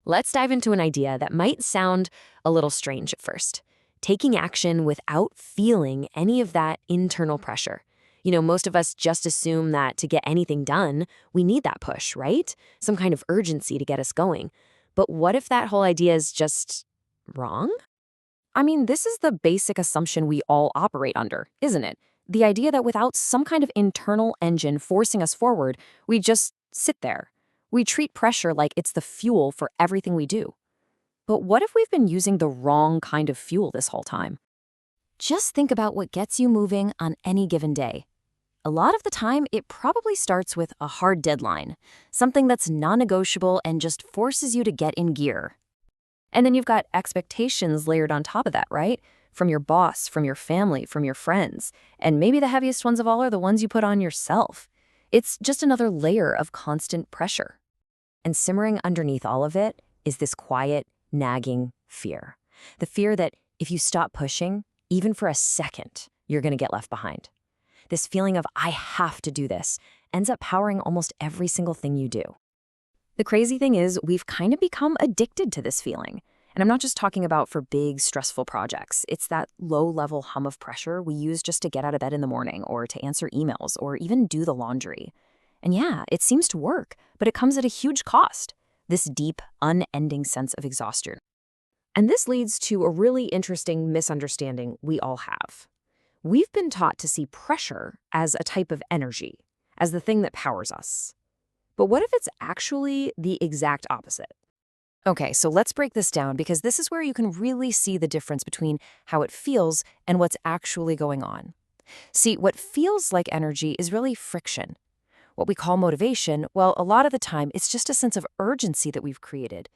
Let's dive into an idea that might sound a little strange at first. Taking action without feeling any of that internal pressure. Most of us just assume that to get anything done, we need that push, right? Some kind of urgency to get us going. But what if that whole idea is just wrong? I mean, this is the basic assumption we all operate under, isn't it? The idea that without some kind of internal engine forcing us forward, we just sit there. We treat pressure like it's the fuel for everything we do. But what if we've been using the wrong kind of fuel this whole time? Just think about what gets you moving on any given day. A lot of the time, it probably starts with a hard deadline, something that's non-negotiable and just forces you to get in gear. And then you've got expectations layered on top of that, right? From your boss, from your family, from your friends. And maybe the heaviest ones of all are the ones you put on yourself. It's just another layer of constant pressure. And simmering underneath all of it is this quiet, nagging fear. The fear that if you stop pushing, even for a second, you're going to get left behind. This feeling of, I have to do this, ends up powering almost every single thing you do. The crazy thing is, we've kind of become addicted to this feeling. And I'm not just talking about for big, stressful projects. It's that low-level hum of pressure we use just to get out of bed in the morning or to answer emails or even do the laundry. And yeah, it seems to work, but it comes at a huge cost. This deep, unending sense of exhaustion. And this leads to a really interesting misunderstanding we all have. We've been taught to see pressure as a type of energy, as the thing that powers us. But what if it's actually the exact opposite? Okay, so let's break this down because this is where you can really see the difference between how it feels and what's actually going on. See, what feels like energy is really friction. What we call motivation, well, a lot of the time, it's just a sense of urgency that we've created.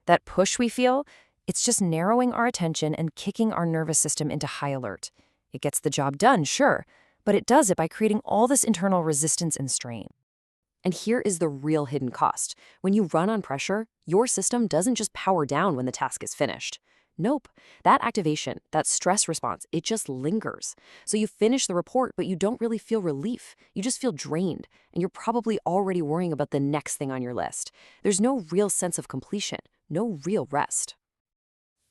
That push we feel, it's just narrowing our attention and kicking our nervous system into high alert. It gets the job done, sure, but it does it by creating all this internal resistance and strain. And here is the real hidden cost. When you run on pressure, your system doesn't just power down when the task is finished. Nope. That activation, that stress response, it just lingers. So you finish the report, but you don't really feel relief. You just feel drained, and you're probably already worrying about the next thing on your list. There's no real sense of completion, no real rest.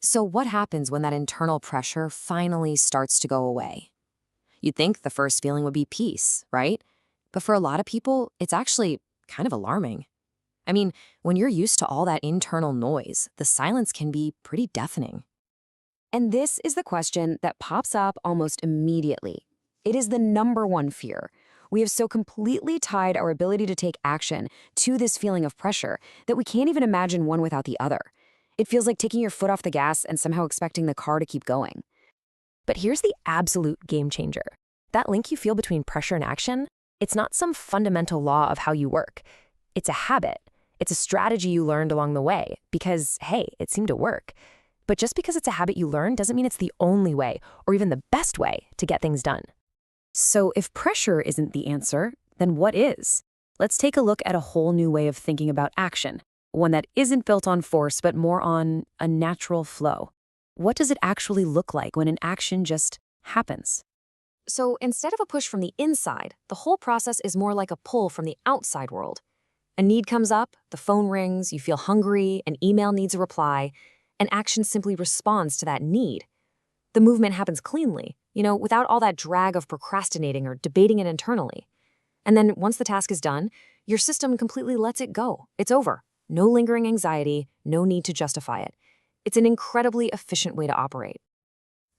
So what happens when that internal pressure finally starts to go away? You'd think the first feeling would be peace, right? But for a lot of people, it's actually kind of alarming. I mean, when you're used to all that internal noise, the silence can be pretty deafening. And this is the question that pops up almost immediately. It is the number one fear. We have so completely tied our ability to take action to this feeling of pressure that we can't even imagine one without the other. It feels like taking your foot off the gas and somehow expecting the car to keep going. But here's the absolute game changer. That link you feel between pressure and action, it's not some fundamental law of how you work. It's a habit. It's a strategy you learned along the way because, hey, it seemed to work. But just because it's a habit you learned doesn't mean it's the only way or even the best way to get things done. So if pressure isn't the answer, then what is? Let's take a look at a whole new way of thinking about action, one that isn't built on force but more on a natural flow. What does it actually look like when an action just happens? So instead of a push from the inside, the whole process is more like a pull from the outside world. A need comes up, the phone rings, you feel hungry, an email needs a reply, and action simply responds to that need. The movement happens cleanly, without all that drag of procrastinating or debating it internally. And then once the task is done, your system completely lets it go. It's over. No lingering anxiety, no need to justify it. It's an incredibly efficient way to operate.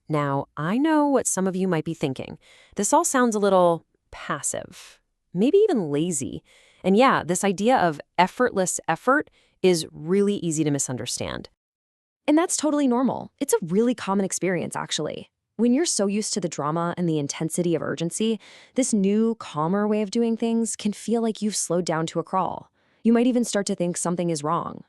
Now, I know what some of you might be thinking. This all sounds a little passive, maybe even lazy. And yeah, this idea of effortless effort is really easy to misunderstand. And that's totally normal. It's a really common experience, actually. When you're so used to the drama and the intensity of urgency, this new, calmer way of doing things can feel like you've slowed down to a crawl. You might even start to think something is wrong.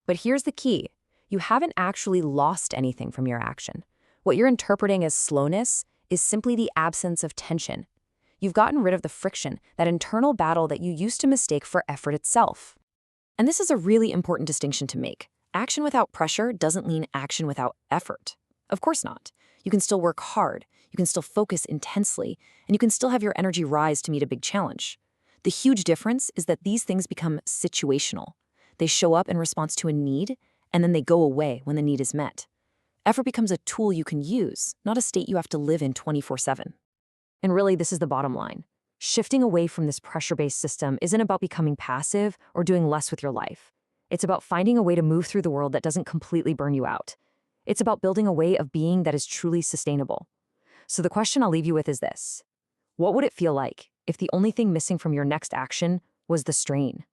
But here's the key. You haven't actually lost anything from your action. What you're interpreting as slowness is simply the absence of tension. You've gotten rid of the friction, that internal battle that you used to mistake for effort itself. And this is a really important distinction to make. Action without pressure doesn't mean action without effort. Of course not. You can still work hard, you can still focus intensely, and you can still have your energy rise to meet a big challenge. The huge difference is that these things become situational. They show up in response to a need, and then they go away when the need is met. Effort becomes a tool you can use, not a state you have to live in 24/7. And really, this is the bottom line. Shifting away from this pressure-based system isn't about becoming passive or doing less with your life. It's about finding a way to move through the world that doesn't completely burn you out. It's about building a way of being that is truly sustainable. So the question I'll leave you with is this. What would it feel like if the only thing missing from your next action was the strain?